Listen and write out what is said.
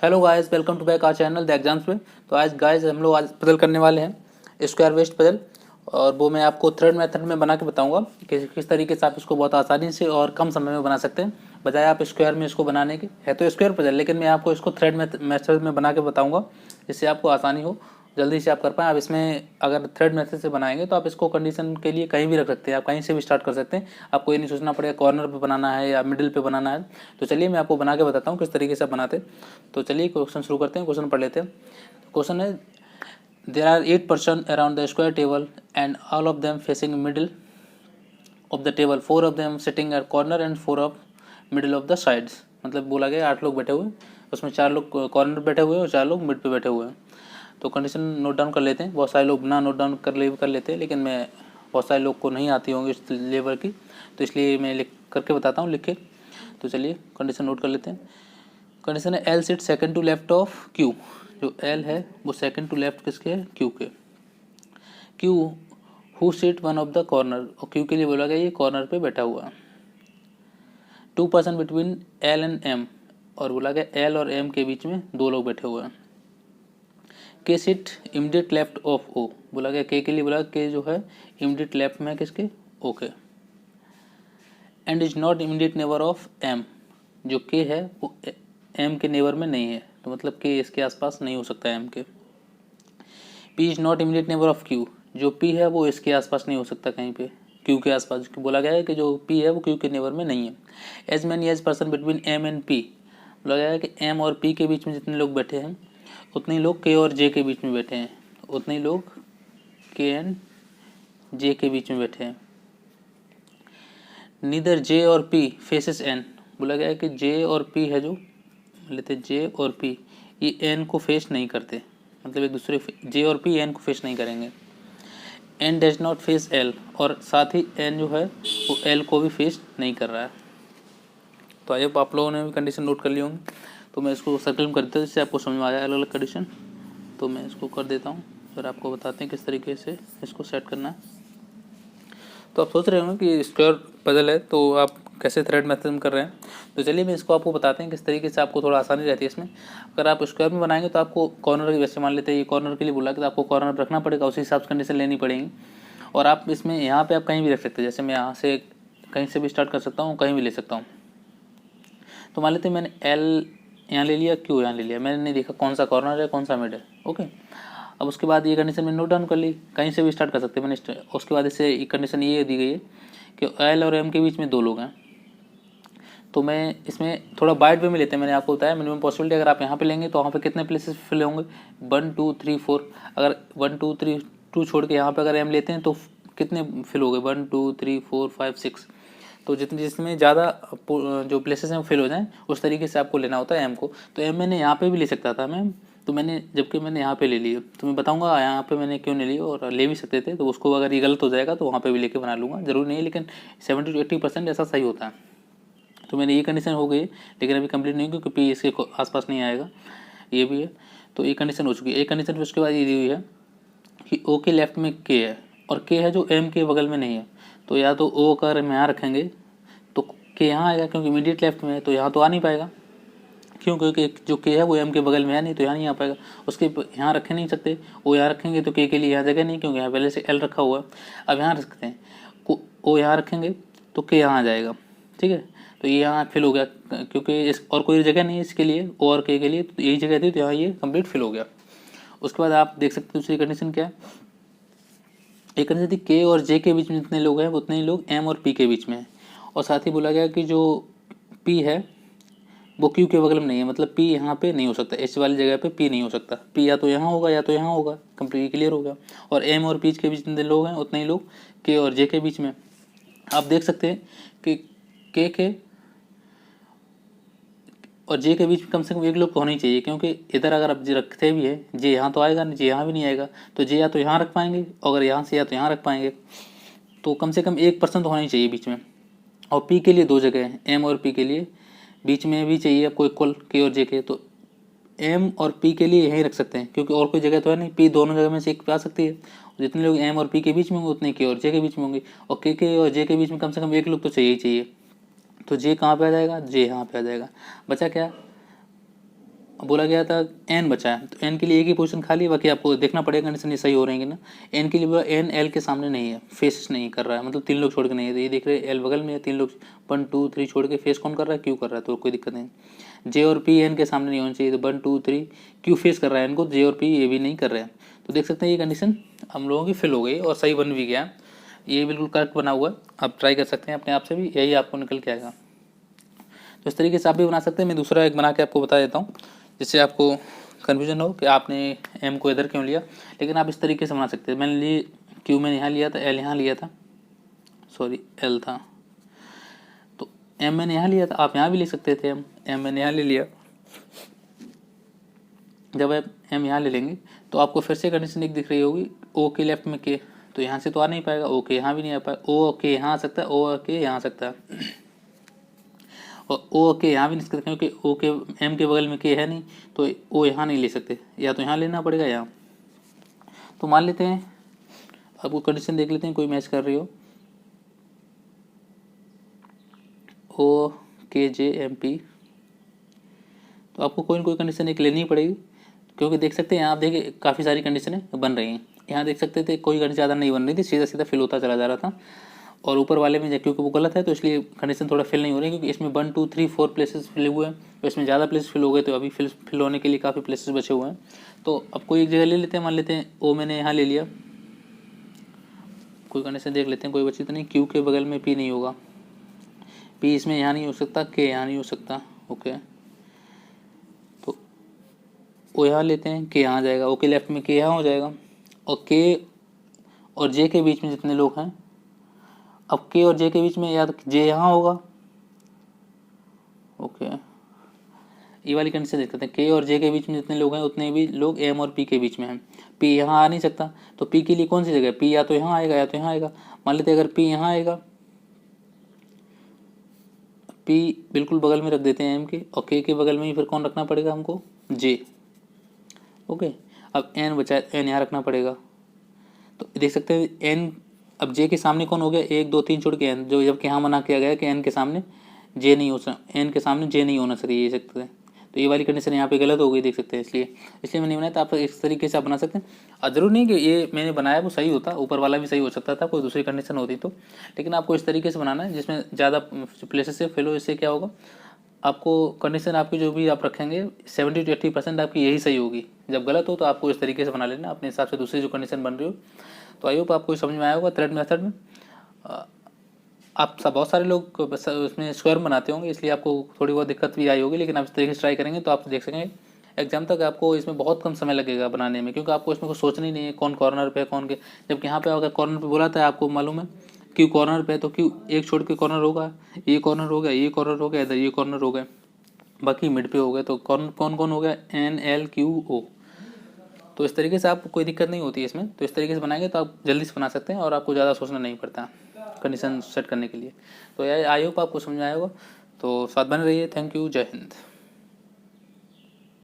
Hello guys, welcome to back our channel the exams में। तो आज गाइस हम लोग आज पजल करने वाले हैं स्क्वायर वेस्ट पजल, और वो मैं आपको थ्रेड मेथड में बना के बताऊंगा कि किस तरीके से आप इसको बहुत आसानी से और कम समय में बना सकते हैं, बजाय आप स्क्वायर में इसको बनाने के। है तो स्क्वायर पजल, लेकिन मैं आपको इसको थ्रेड मेथड में बना के बताऊँगा जिससे आपको आसानी हो, जल्दी से आप कर पाएँ। आप इसमें अगर थ्रेड मेथड से बनाएंगे तो आप इसको कंडीशन के लिए कहीं भी रख सकते हैं, आप कहीं से भी स्टार्ट कर सकते हैं। आपको ये नहीं सोचना पड़ेगा कॉर्नर पे बनाना है या मिडिल पे बनाना है। तो चलिए मैं आपको बना के बताता हूँ किस तरीके से आप बनाते हैं। तो चलिए क्वेश्चन शुरू करते हैं, क्वेश्चन पढ़ लेते हैं। क्वेश्चन है, there are 8 person around the square table and all of them facing middle of the table, 4 of them sitting at corner and 4 of middle of the sides. मतलब बोला गया 8 लोग बैठे हुए, उसमें 4 लोग कॉर्नर बैठे हुए और 4 लोग मिड पे बैठे हुए हैं। तो कंडीशन नोट डाउन कर लेते हैं। बहुत सारे लोग ना नोट डाउन कर लेते हैं, लेकिन मैं बहुत सारे लोग को नहीं आती होंगी इस लेवल की, तो इसलिए मैं लिख करके बताता हूँ, लिख के। तो चलिए कंडीशन नोट कर लेते हैं। कंडीशन है L sit second to left of Q. जो एल है वो सेकंड टू लेफ्ट किसके है? क्यू के। Q who sit one of the corner, और क्यू के लिए बोला गया ये कॉर्नर पे बैठा हुआ है। 2 person between L and M, और बोला गया एल और एम के बीच में 2 लोग बैठे हुए हैं। K sit immediate left of O, बोला गया के लिए बोला के जो है इमीडिएट लेफ्ट में किसके? ओ के। And is not immediate neighbour of M, जो के है वो एम के नेबर में नहीं है, तो मतलब के इसके आसपास नहीं हो सकता है एम के। P is not immediate neighbour of Q, जो पी है वो इसके आसपास नहीं हो सकता कहीं पे क्यू के आसपास। बोला गया है कि जो पी है वो क्यू के नेबर में नहीं है। As many as person between M and P, बोला गया है कि एम और पी के बीच में जितने लोग बैठे हैं उतने ही लोग के और जे के बीच में बैठे हैं, उतने ही लोग के एंड जे के बीच में बैठे हैं। नीदर जे और पी फेसेस एन, बोला गया है कि जे और पी है, जो लेते जे और पी, ये एन को फेस नहीं करते, मतलब एक दूसरे जे और पी एन को फेस नहीं करेंगे। N does not face L, और साथ ही एन जो है वो एल को भी फेस नहीं कर रहा है। तो आइए आप लोगों ने भी कंडीशन नोट कर ली होंगी, तो मैं इसको सर्कल में कर देता हूँ जिससे आपको समझ में आ जाए अलग अलग कंडीशन। तो मैं इसको कर देता हूँ, फिर आपको बताते हैं किस तरीके से इसको सेट करना है। तो आप सोच रहे होंगे कि स्क्वायर पजल है तो आप कैसे थ्रेड मेथड में कर रहे हैं। तो चलिए मैं इसको आपको बताते हैं किस तरीके से आपको थोड़ा आसानी रहती है इसमें। अगर आप स्क्वायर में बनाएंगे तो आपको कॉर्नर की, वैसे मान लेते हैं ये कॉर्नर के लिए बोला कि तो आपको कॉर्नर रखना पड़ेगा, उसी हिसाब से कंडीशन लेनी पड़ेगी। और आप इसमें यहाँ पे आप कहीं भी रख सकते हैं, जैसे मैं यहाँ से कहीं से भी स्टार्ट कर सकता हूँ, कहीं भी ले सकता हूँ। तो मान लेते हैं मैंने एल यहाँ ले लिया, क्यू यहाँ ले लिया, मैंने नहीं देखा कौन सा कॉर्नर है कौन सा मिड है। ओके, अब उसके बाद ये कंडीशन मैंने नोट डाउन कर ली, कहीं से भी स्टार्ट कर सकते हैं मैंने। उसके बाद इससे कंडीशन ये दी गई है कि एल और एम के बीच में 2 लोग हैं। तो मैं इसमें थोड़ा वाइड वे में लेते हैं, मैंने आपको बताया मिनिमम पॉसिबिलिटी। अगर आप यहाँ पे लेंगे तो वहाँ पे कितने प्लेसेस फिल होंगे? 1 2 3 4। अगर 1 2 3 2 छोड़ के यहाँ पे अगर एम लेते हैं तो कितने फिल हो गए? 1 2 3 4 5 6। तो जिसमें ज़्यादा जो प्लेसेस हैं वो फिल हो जाएँ उस तरीके से आपको लेना होता है एम को। तो एम मैंने यहाँ पे भी ले सकता था मैम, तो मैंने जबकि मैंने यहाँ पे ले लिया, तो मैं बताऊंगा यहाँ पे मैंने क्यों नहीं लिया, और ले भी सकते थे। तो उसको अगर ये गलत हो जाएगा तो वहाँ पे भी लेके बना लूँगा, जरूरी नहीं है, लेकिन 70 to 80% ऐसा सही होता है। तो मैंने ये कंडीशन हो गई, लेकिन अभी कंप्लीट नहीं क्योंकि पी इसके आसपास नहीं आएगा, ये भी है। तो ये कंडीशन हो चुकी है। एक कंडीशन फिर उसके बाद ये दी हुई है कि ओ के लेफ्ट में के है, और के है जो एम के बगल में नहीं है। तो या तो ओ अगर हम यहाँ रखेंगे तो के यहाँ आएगा, क्योंकि इमीडिएट लेफ्ट में है, तो यहाँ तो आ नहीं पाएगा। क्यों? क्योंकि जो के है वो एम के बगल में है नहीं, तो यहाँ नहीं आ पाएगा। उसके यहाँ रख नहीं सकते, वो यहाँ रखेंगे तो के लिए यहाँ जगह नहीं, क्योंकि यहाँ पहले से एल रखा हुआ है। अब यहाँ रख सकते हैं, ओ यहाँ रखेंगे तो के यहाँ आ जाएगा, ठीक है। तो ये यहाँ फिल हो गया, क्योंकि इस और कोई जगह नहीं है इसके लिए, ओ और के लिए, तो यही जगह थी, तो यहाँ ये कंप्लीट फिल हो गया। उसके बाद आप देख सकते हैं दूसरी कंडीशन क्या है। एक कंडीशन थी के और जे के बीच में जितने लोग हैं उतने ही लोग एम और पी के बीच में हैं। और साथ ही बोला गया कि जो पी है वो क्यू के बगल में नहीं है, मतलब पी यहाँ पे नहीं हो सकता, एच वाली जगह पे पी नहीं हो सकता। पी या तो यहाँ होगा या तो यहाँ होगा, कंप्लीट क्लियर हो गया। और एम और पी के बीच जितने लोग हैं उतने ही लोग के और जे के बीच में। आप देख सकते हैं कि के और जे के बीच में कम से कम 1 लोग तो होना ही चाहिए, क्योंकि इधर अगर आप जे रखते भी है जे यहाँ तो आएगा नहीं, जे यहाँ भी नहीं आएगा, तो जे या तो यहाँ रख पाएंगे, और अगर यहाँ से या तो यहाँ रख पाएंगे, तो कम से कम 1% तो होना ही चाहिए बीच में। और पी के लिए 2 जगह हैं, एम और पी के लिए बीच में भी चाहिए आपको इक्वल के और जे के। तो एम और पी के लिए यहीं रख सकते हैं, क्योंकि और कोई जगह तो है नहीं, पी दोनों जगह में से एक पे आ सकती है। जितने लोग एम और पी के बीच में होंगे उतने के और जे के बीच में होंगे, और के और जे के बीच में कम से कम 1 लोग तो चाहिए ही चाहिए। तो जे कहाँ पे आ जाएगा? जे यहाँ पे आ जाएगा। बचा क्या? बोला गया था एन बचा है, तो एन के लिए एक ही पोजीशन खाली है, बाकी आपको देखना पड़ेगा कंडीशन ये सही हो रही है कि ना। एन के लिए बोला एन एल के सामने नहीं है, फेस नहीं कर रहा है, मतलब 3 लोग छोड़ के नहीं है, तो ये देख रहे हैं एल बगल में है, 3 लोग 1 2 3 छोड़ के फेस कौन कर रहा है, क्यू कर रहा है, तो कोई दिक्कत नहीं। जे और पी एन के सामने नहीं होना चाहिए, तो 1 2 3 क्यू फेस कर रहा है इनको, जे और पी ये भी नहीं कर रहे हैं। तो देख सकते हैं ये कंडीशन हम लोगों की फिल हो गई और सही बन भी गया, ये बिल्कुल करेक्ट बना हुआ है। आप ट्राई कर सकते हैं अपने आप से भी, यही आपको निकल के आएगा। तो इस तरीके से आप भी बना सकते हैं। मैं दूसरा एक बना के आपको बता देता हूँ, जिससे आपको कन्फ्यूजन हो कि आपने एम को इधर क्यों लिया, लेकिन आप इस तरीके से बना सकते हैं। मैंने लिए क्यू मैंने यहाँ लिया था, एल यहाँ लिया था, सॉरी एल था, तो एम मैंने यहाँ लिया था, आप यहाँ भी ले सकते थे। एम मैंने यहाँ ले लिया, जब आप एम यहाँ ले लेंगे तो आपको फिर से कंडीशन एक दिख रही होगी, ओ के लेफ्ट में के, तो यहाँ से तो आ नहीं पाएगा, ओ के यहाँ भी नहीं आ पाएगा, ओ के यहाँ आ सकता है, ओ के यहाँ आ सकता है, और ओ के यहाँ भी नहीं सकते क्योंकि ओ के एम के बगल में के है नहीं, तो ओ यहाँ नहीं ले सकते, या तो यहाँ लेना पड़ेगा यहाँ। तो मान लेते हैं, अब वो कंडीशन देख लेते हैं कोई मैच कर रही हो, ओ के जे एम पी, तो आपको कोई ना कोई कंडीशन एक लेनी ही पड़ेगी, क्योंकि देख सकते हैं यहाँ आप देखिए काफ़ी सारी कंडीशनें बन रही हैं। यहाँ देख सकते थे कोई कंडीशन ज़्यादा नहीं बन रही थी, सीधा सीधा फिल होता चला जा रहा था, और ऊपर वाले में क्योंकि वो गलत है तो इसलिए कंडीशन थोड़ा फिल नहीं हो रही, क्योंकि इसमें 1 2 3 4 प्लेसेस फिल हुए हैं, तो इसमें ज़्यादा प्लेसेस फिल हो गए, तो अभी फिल होने के लिए काफ़ी प्लेसेस बचे हुए हैं। तो अब कोई एक जगह ले लेते हैं, मान लेते हैं ओ मैंने यहाँ ले लिया, कोई कंडीशन देख लेते हैं कोई बची तो नहीं, क्यू के बगल में पी नहीं होगा, पी इसमें यहाँ नहीं हो सकता, के यहाँ नहीं हो सकता, ओके, तो ओ यहाँ लेते हैं, के यहाँ जाएगा, ओ के लेफ्ट में के यहाँ हो जाएगा, और के और जे के बीच में जितने लोग हैं, अब के और जे के बीच में या तो जे यहाँ होगा, ओके, ये वाली कंडीशन देख सकते हैं, के और जे के बीच में जितने लोग हैं उतने भी लोग एम और पी के बीच में हैं, पी यहाँ आ नहीं सकता, तो पी के लिए कौन सी जगह है, पी या तो यहाँ आएगा या तो यहाँ आएगा। मान लेते हैं अगर पी यहाँ आएगा, पी बिल्कुल बगल में रख देते हैं एम के, और के बगल में ही फिर कौन रखना पड़ेगा हमको, जे, ओके। अब एन बचा है, एन यहाँ रखना पड़ेगा, तो देख सकते हैं एन, अब जे के सामने कौन हो गया, 1 2 3 छोड़ के एन, जो जबकि यहाँ मना किया गया कि एन के सामने जे नहीं हो सकता, एन के सामने जे नहीं होना चाहिए, ये सकते हैं, तो ये वाली कंडीशन यहाँ पे गलत हो गई, देख सकते हैं, इसलिए मैंने बनाया। तो आप इस तरीके से आप बना सकते हैं, और जरूर नहीं कि ये मैंने बनाया वो सही होता, ऊपर वाला भी सही हो सकता था कोई दूसरी कंडीशन होती तो, लेकिन आपको इस तरीके से बनाना है जिसमें ज़्यादा प्लेसेस से फिल हो। इससे क्या होगा, आपको कंडीशन आपकी जो भी आप रखेंगे 70 to 80% आपकी यही सही होगी। जब गलत हो तो आपको इस तरीके से बना लेना अपने हिसाब से दूसरी जो कंडीशन बन रही हो। तो आई होप आपको समझ में आया होगा थ्रेड मेथड में। आप सब बहुत सारे लोग उसमें स्क्वायर बनाते होंगे, इसलिए आपको थोड़ी बहुत दिक्कत भी आई होगी, लेकिन आप इस तरीके से ट्राई करेंगे तो आप देख सकेंगे एग्जाम तक आपको इसमें बहुत कम समय लगेगा बनाने में, क्योंकि आपको इसमें कुछ सोचना ही नहीं है कौन कॉर्नर पे है कौन के। जबकि यहाँ पे अगर कॉर्नर पे बोला था आपको मालूम है क्यू कॉर्नर पे है, तो क्यू एक छोड़ के कॉर्नर होगा, ये कॉर्नर हो गया, ये कॉर्नर हो गया, इधर ये कॉर्नर हो गए, बाकी मिड पे हो गए, तो कौन कौन हो गया, एन एल क्यू ओ। तो इस तरीके से आपको कोई दिक्कत नहीं होती है इसमें। तो इस तरीके से बनाएंगे तो आप जल्दी से बना सकते हैं और आपको ज़्यादा सोचना नहीं पड़ता कंडीशन सेट करने के लिए। तो यार आई होप आपको समझ में आया होगा। तो साथ बने रहिए। थैंक यू, जय हिंद।